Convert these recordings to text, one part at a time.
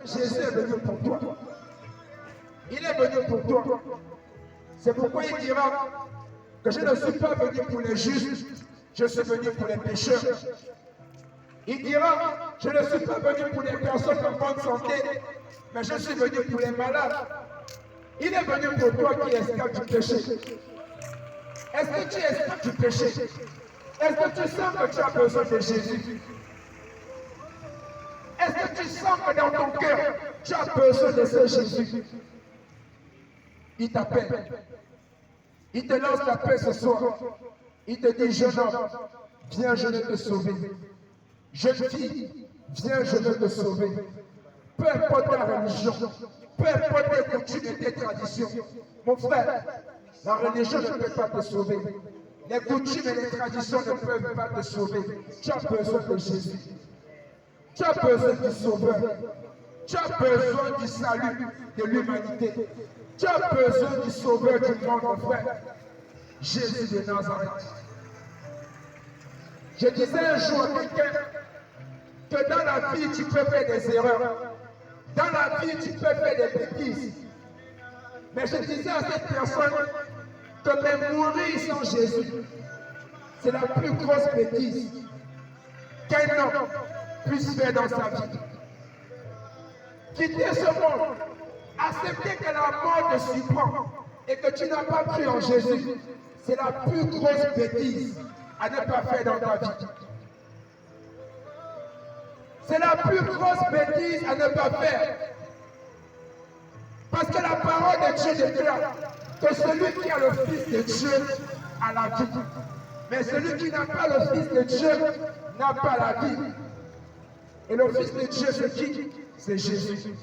Jésus est venu pour toi. Il est venu pour toi. C'est pourquoi il dira que je ne suis pas venu pour les justes, je suis venu pour les pécheurs. Il dira, je ne suis pas venu pour les personnes en bonne santé, mais je suis venu pour les malades. Il est venu pour toi qui escapes du péché. Est-ce que tu escapes du péché? Est-ce que tu sens que tu as besoin de Jésus? Est-ce que tu sens que dans ton cœur, tu as besoin de ce Jésus? Il t'appelle. Il te lance la paix ce soir. Il te dit, jeune homme, viens, je vais te sauver. Jeune fille, viens, je vais te sauver. Peu importe ta religion, peu importe tes coutumes et tes traditions. Mon frère, la religion ne peut pas te sauver. Les coutumes et les traditions ne peuvent pas te sauver. Tu as besoin de Jésus. Tu as besoin du Sauveur. Tu as besoin du salut de l'humanité. Tu as besoin du Sauveur du monde, mon frère. Jésus de Nazareth. Je disais un jour à quelqu'un que dans la vie, tu peux faire des erreurs. Dans la vie, tu peux faire des bêtises. Mais je disais à cette personne que même mourir sans Jésus, c'est la plus grosse bêtise qu'un homme puisse faire dans sa vie. Quitter ce monde, accepter que la mort te surprend et que tu n'as pas cru en Jésus, c'est la plus grosse bêtise à ne pas faire dans ta vie. C'est la plus grosse bêtise à ne pas faire. Parce que la parole de Dieu déclare que celui qui a le Fils de Dieu a la vie. Mais celui qui n'a pas le Fils de Dieu n'a pas la vie. Et le Fils de Dieu, c'est qui? C'est Jésus.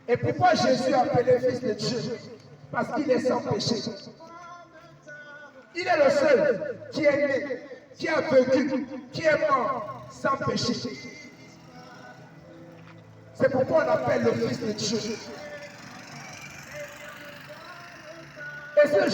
Et pourquoi Jésus est appelé Fils de Dieu? Parce qu'il est sans péché. Il est le seul qui est né, qui a vécu, qui est mort sans péché. C'est pourquoi on l'appelle le Fils de Dieu. Et ce